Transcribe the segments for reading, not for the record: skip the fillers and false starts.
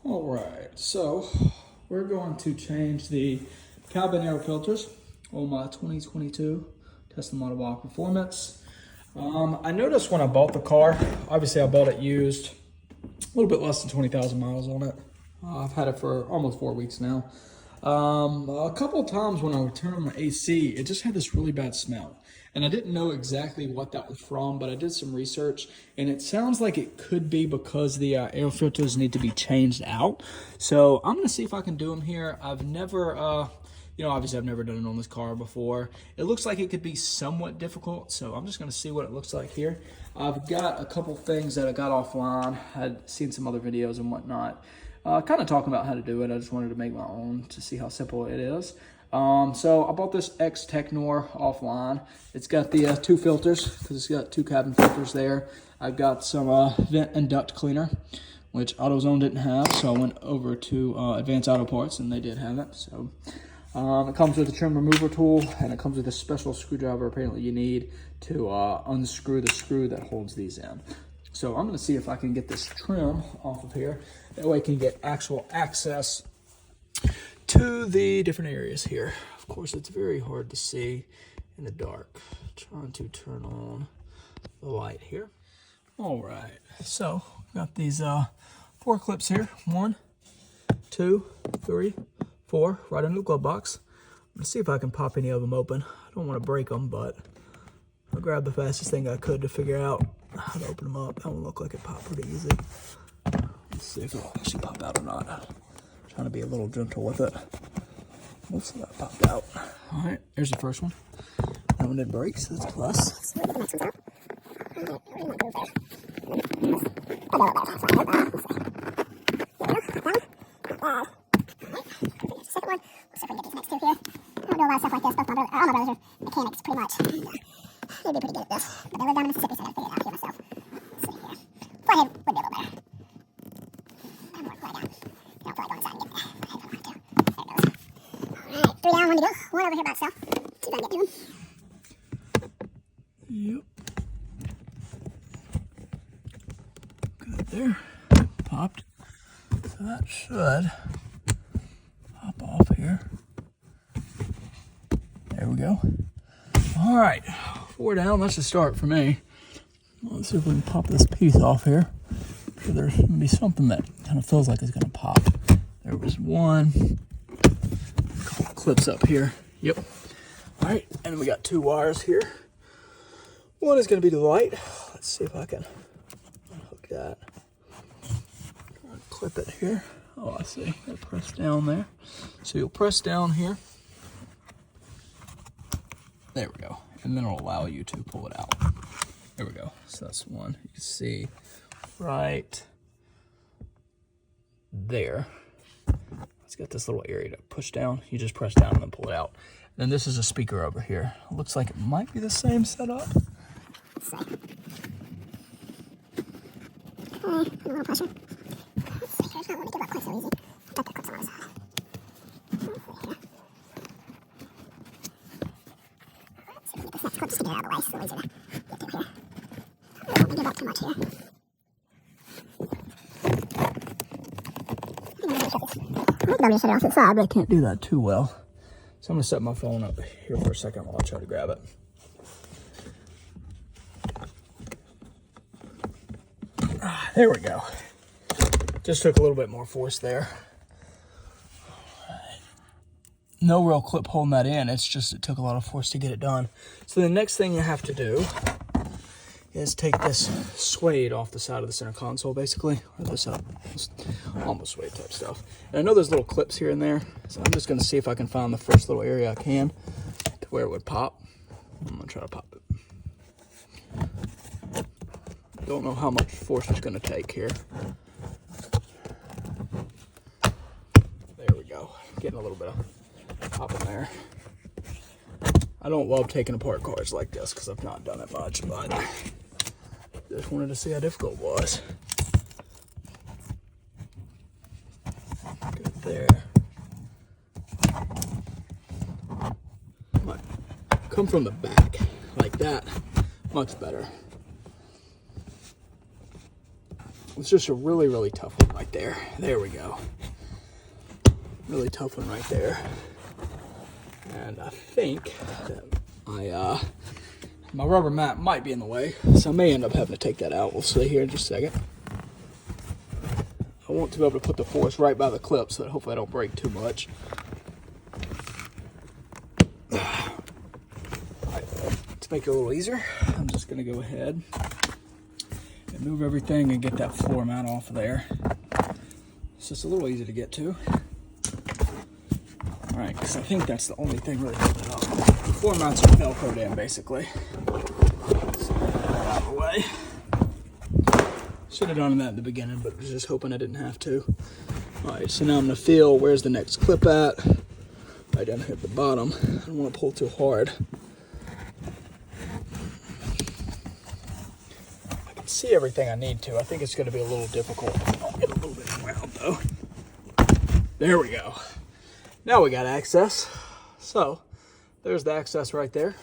All right, so we're going to change the cabin air filters on my 2022 Tesla Model Y Performance. I noticed when I bought the car, obviously I bought it used, a little bit less than 20,000 miles on it. I've had it for almost 4 weeks now. A couple of times when I would turn on the AC, it just had this really bad smell. And I didn't know exactly what that was from, but I did some research, and it sounds like it could be because the air filters need to be changed out. So I'm gonna see if I can do them here. I've never, obviously I've never done it on this car before. It looks like it could be somewhat difficult, so I'm just gonna see what it looks like here. I've got a couple things that I got offline. I'd seen some other videos and whatnot. Kind of talking about how to do it. I just wanted to make my own to see how simple it is. So I bought this X Technor offline. It's got the 2 filters because it's got 2 cabin filters there. I've got some vent and duct cleaner, which AutoZone didn't have. So I went over to Advanced Auto Parts and they did have it. So it comes with a trim remover tool, and it comes with a special screwdriver apparently you need to unscrew the screw that holds these in. So I'm gonna see if I can get this trim off of here. That way I can get actual access to the different areas here. Of course, it's very hard to see in the dark. Trying to turn on the light here. All right, so got these 4 clips here. 1, 2, 3, 4, right in the glove box. I'm gonna see if I can pop any of them open. I don't want to break them, but I'll grab the fastest thing I could to figure out how to open them up. That one looked like it popped pretty easy. Let's see if it'll actually pop out or not. Trying to be a little gentle with it. Oops, that popped out. All right, here's the first one. That one did break, so that's a plus. Second one, we'll see if we can get these next 2 here. I don't do a lot of stuff like this. All my brothers are mechanics, pretty much. They'd be pretty good at this. But they live down in Mississippi, so I gotta figure it out here myself. Let's see here. Flathead would be a little better. I'm more fly down. I'll probably go inside and get there. I don't want to. There it goes. Alright, 3 down, 1 to go. 1 over here by itself. See if I can get to him. Yep. Good there. Popped. So that should pop off here. There we go. All right, 4 down. That's a start for me. Let's see if we can pop this piece off here. So there's gonna be something that kind of feels like it's gonna pop. There was 1. A couple of clips up here. Yep. All right, and we got 2 wires here. 1 is gonna be the light. Let's see if I can unhook that. Clip it here. Oh, I see. I press down there. So you'll press down here. There we go. And then it'll allow you to pull it out. There we go. So that's 1. You can see right there. It's got this little area to push down. You just press down and then pull it out. And then this is a speaker over here. It looks like it might be the same setup. Let's see. A little pressure. Let's see. There's not one to give up quite so easy. I bet that clips on the side. Let's see here. Let's see if we can get this next clip just to get it out of the way, so it's easier to get through here. I don't want to give up too much here. I might be able to shut it off to the side, but I Can't do that too well. So I'm gonna set my phone up here for a second while I try to grab it. There we go. Just took a little bit more force there. No real clip holding that in. It's just it took a lot of force to get it done. So the next thing you have to do is take this suede off the side of the center console, basically, or this almost suede type stuff. And I know there's little clips here and there, so I'm just gonna see if I can find the first little area I can to where it would pop. I'm gonna try to pop it. Don't know how much force it's gonna take here. There we go. Getting a little bit of pop in there. I don't love taking apart cars like this because I've not done it much, but just wanted to see how difficult it was. Good there. Might come from the back like that. Much better. It's just a really, really tough one right there. There we go. Really tough one right there. And I think that my rubber mat might be in the way, so I may end up having to take that out. We'll see here in just a second. I want to be able to put the force right by the clip so that hopefully I don't break too much. Alright, to make it a little easier, I'm just going to go ahead and move everything and get that floor mount off of there. It's just a little easy to get to. Alright, because I think that's the only thing really holding it up. The floor mounts are Velcroed in, basically. So get that out of the way. Should have done that in the beginning, but was just hoping I didn't have to. Alright, so now I'm going to feel where's the next clip at. Right down here at the bottom. I don't want to pull too hard. I can see everything I need to. I think it's going to be a little difficult. I'll get a little bit around though. There we go. Now we got access. So there's the access right there.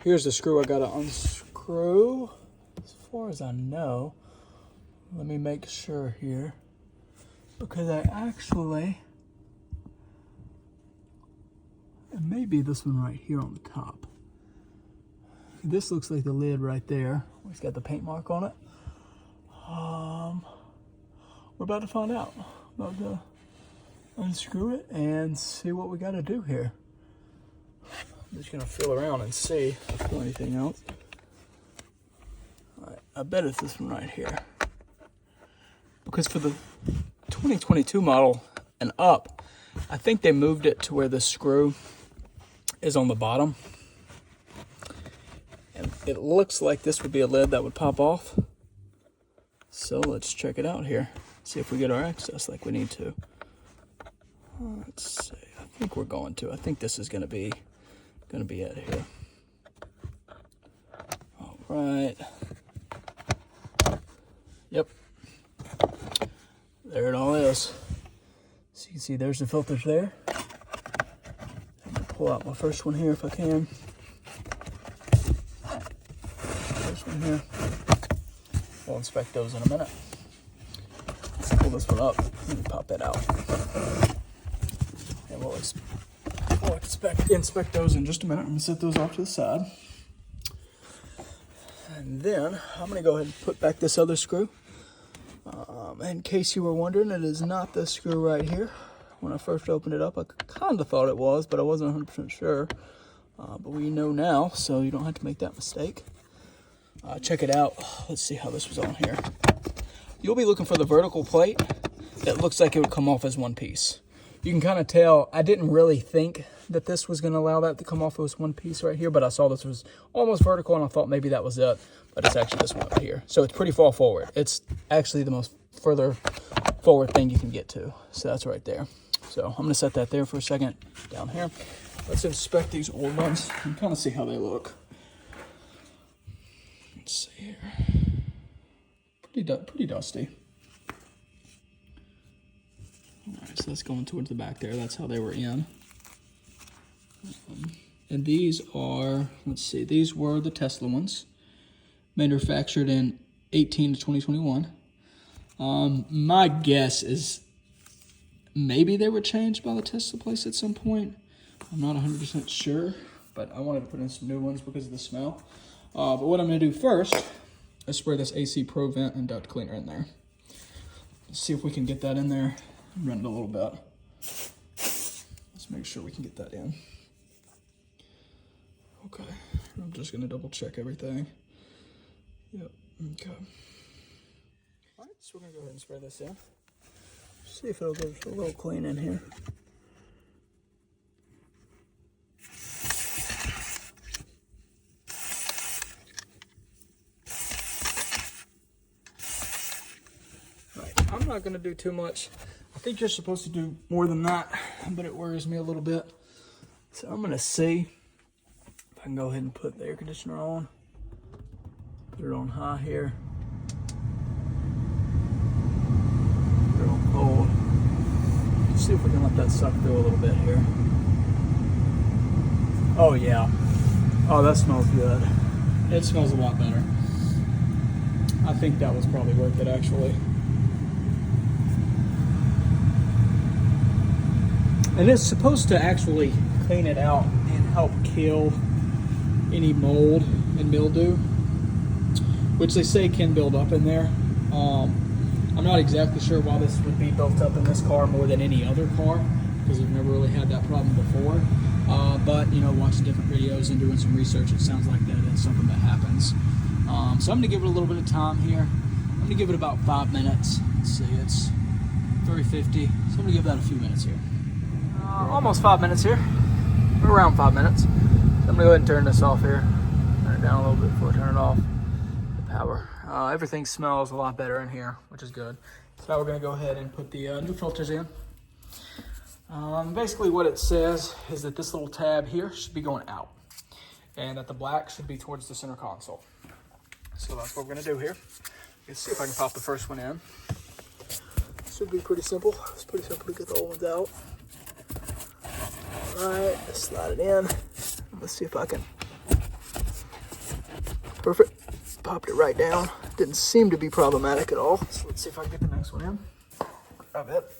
Here's the screw I got to unscrew. As far as I know, let me make sure here, because I actually, it may be this one right here on the top. This looks like the lid right there. It's got the paint mark on it. We're about to find out. About to unscrew it and see what we got to do here. I'm just gonna feel around and see if I feel anything else. All right, I bet it's this one right here. Because for the 2022 model and up, I think they moved it to where the screw is on the bottom. And it looks like this would be a lid that would pop off. So let's check it out here. See if we get our access like we need to. Let's see. I think we're going to. I think this is gonna be it here. All right. Yep. There it all is. So you can see there's the filters there. I'm gonna pull out my first one here if I can. First one here. We'll inspect those in a minute. Let's pull this one up and pop that out. And we'll inspect those in just a minute. I'm gonna set those off to the side. And then I'm gonna go ahead and put back this other screw. In case you were wondering, it is not this screw right here. When I first opened it up, I kind of thought it was, but I wasn't 100% sure. But we know now, so you don't have to make that mistake. Check it out. Let's see how this was on here. You'll be looking for the vertical plate that looks like it would come off as one piece. You can kind of tell, I didn't really think that this was going to allow that to come off as one piece right here, but I saw this was almost vertical and I thought maybe that was it, but it's actually this one right here. So it's pretty far forward. It's actually the most further forward thing you can get to. So that's right there. So I'm going to set that there for a second down here. Let's inspect these old ones and kind of see how they look. Let's see here. Pretty dusty. All right, so that's going towards the back there. That's how they were in. And these are, let's see, these were the Tesla ones, manufactured in 18 to 2021. My guess is maybe they were changed by the Tesla place at some point. I'm not 100% sure, but I wanted to put in some new ones because of the smell. But what I'm going to do first is spray this AC Pro vent and duct cleaner in there. Let's see if we can get that in there and run it a little bit. Let's make sure we can get that in. Okay, I'm just going to double check everything. Yep, okay. All right, so we're going to go ahead and spray this in. See if it'll go a little clean in here. Right, I'm not going to do too much. I think you're supposed to do more than that, but it worries me a little bit. So I'm going to see if I can go ahead and put the air conditioner on. Put it on high here. Put it on cold. Let's see if we can let that suck through a little bit here. Oh yeah. Oh, that smells good. It smells a lot better. I think that was probably worth it, actually. And it's supposed to actually clean it out and help kill any mold and mildew, which they say can build up in there. I'm not exactly sure why this would be built up in this car more than any other car, because we've never really had that problem before. But, you know, watching different videos and doing some research, it sounds like that is something that happens. So I'm going to give it a little bit of time here. I'm going to give it about 5 minutes. Let's see, it's 3:50, so I'm going to give that a few minutes here. Almost 5 minutes here, around 5 minutes. So I'm going to go ahead and turn this off here. Turn it down a little bit before I turn it off. The power. Everything smells a lot better in here, which is good. So now we're going to go ahead and put the new filters in. Basically what it says is that this little tab here should be going out, and that the black should be towards the center console. So that's what we're going to do here. Let's see if I can pop the first one in. Should be pretty simple. It's pretty simple to get the old ones out. Alright, slide it in. Let's see if I can. Perfect. Popped it right down. Didn't seem to be problematic at all. So let's see if I can get the next one in. Grab it.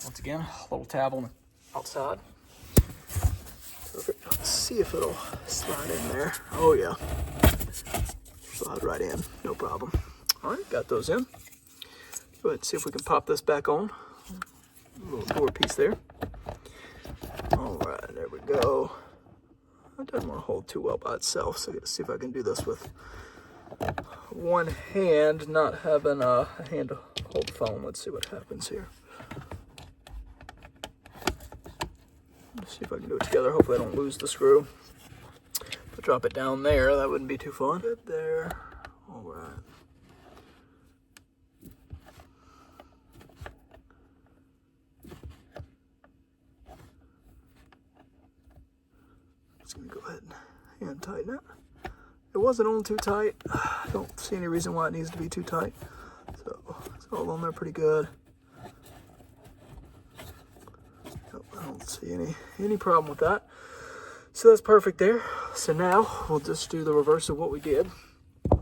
Once again, a little tab on the outside. Perfect. Let's see if it'll slide in there. Oh yeah. Slide right in. No problem. Alright, got those in. Go ahead and see if we can pop this back on. A little door piece there. Alright, there we go. It doesn't want to hold too well by itself, so let's see if I can do this with one hand, not having a hand to hold the phone. Let's see what happens here. Let's see if I can do it together. Hopefully I don't lose the screw. If I drop it down there, that wouldn't be too fun. Good there. Alright. Just gonna go ahead and hand tighten it. It wasn't on too tight. I don't see any reason why it needs to be too tight. So it's all on there pretty good. Nope, I don't see any problem with that. So that's perfect there. So now we'll just do the reverse of what we did. I'm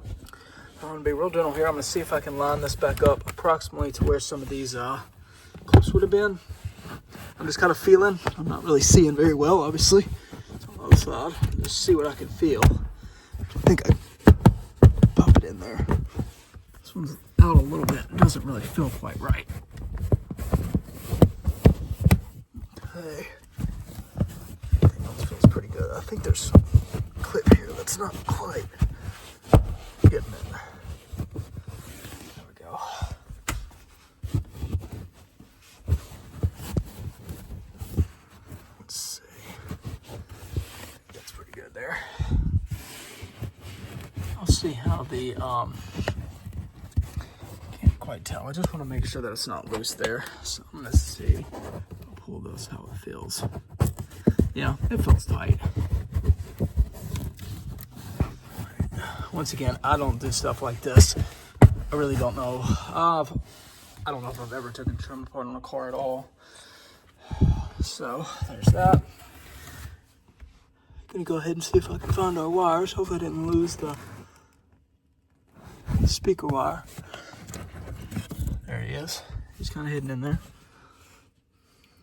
gonna be real gentle here. I'm gonna see if I can line this back up approximately to where some of these clips would have been. I'm just kind of feeling. I'm not really seeing very well, obviously. Side. Just see what I can feel. I think I pop it in there. This one's out a little bit. It doesn't really feel quite right. Okay. Everything else feels pretty good. I think there's some clip here that's not quite getting in. There we go. Let's see. That's pretty good there. I'll see how the can't quite tell. I just want to make sure that it's not loose there. So I'm gonna see. I'll pull this how it feels. Yeah, it feels tight. Once again, I don't do stuff like this. I really don't know. I don't know if I've ever taken trim apart on a car at all. So there's that. Gonna go ahead and see if I can find our wires. Hopefully I didn't lose the speaker wire. There he is. He's kind of hidden in there.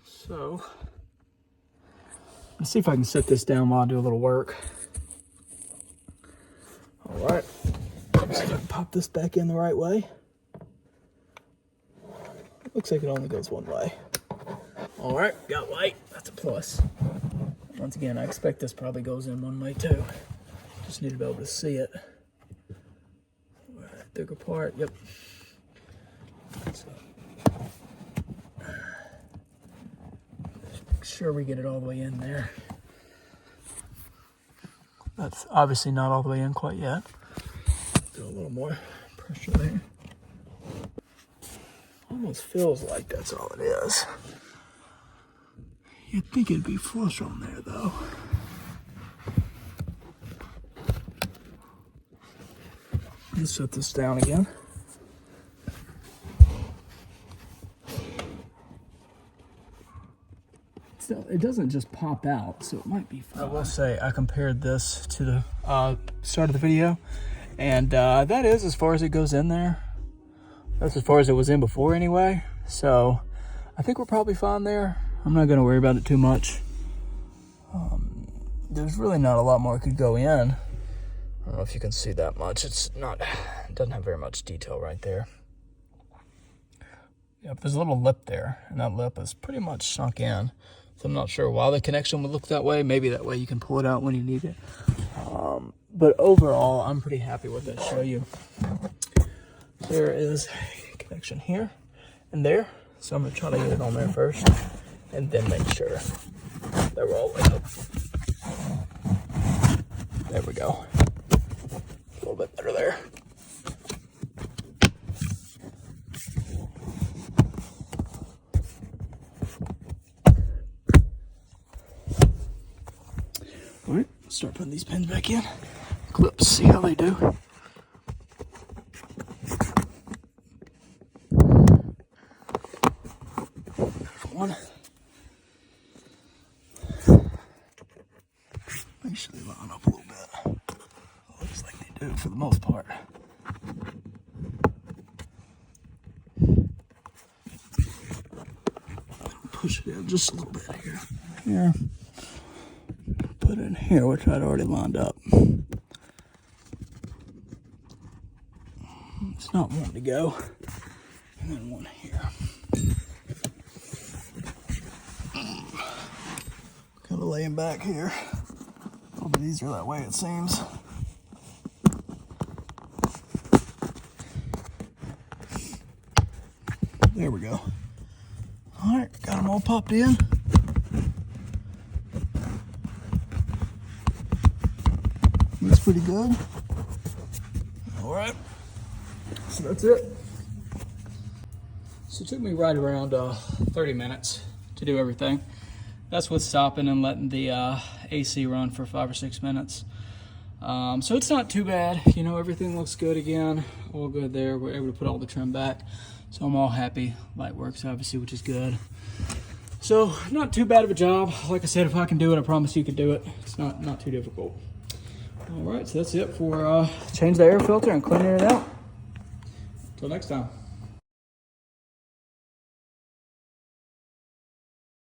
So let's see if I can set this down while I do a little work. All right. Let's see if I can pop this back in the right way. Looks like it only goes one way. All right, got light. That's a plus. Once again, I expect this probably goes in one way too. Just need to be able to see it. All right, thicker part, yep. So, just make sure we get it all the way in there. That's obviously not all the way in quite yet. Do a little more pressure there. Almost feels like that's all it is. You'd think it'd be flush on there though. Let's set this down again. So it doesn't just pop out, so it might be fine. I will say I compared this to the start of the video, And that is as far as it goes in there. That's as far as it was in before anyway. So I think we're probably fine there. I'm not gonna worry about it too much. There's really not a lot more could go in. I don't know if you can see that much. It doesn't have very much detail right there. Yep, there's a little lip there, and that lip is pretty much sunk in. So I'm not sure why the connection would look that way. Maybe that way you can pull it out when you need it. But overall, I'm pretty happy with that. Show you. There is a connection here and there. So I'm gonna try to get it on there first, and then make sure that we're all the way up. There we go. A little bit better there. All right, start putting these pins back in. Clips, see how they do. There's one. Make sure they line up a little bit. Looks like they do for the most part. Push it in just a little bit here. Here. Put it in here, which I'd already lined up. It's not wanting to go. And then one here. Kind of laying back here. A little bit easier that way, it seems. There we go. All right, got them all popped in. Looks pretty good. All right, so that's it. So it took me right around 30 minutes to do everything. That's with stopping and letting the AC run for 5 or 6 minutes. So it's not too bad. You know, everything looks good again. All good there. We're able to put all the trim back. So I'm all happy. Light works obviously, which is good. So not too bad of a job. Like I said, if I can do it, I promise you can do it. It's not too difficult. All right, so that's it for change the air filter and cleaning it out. Until next time.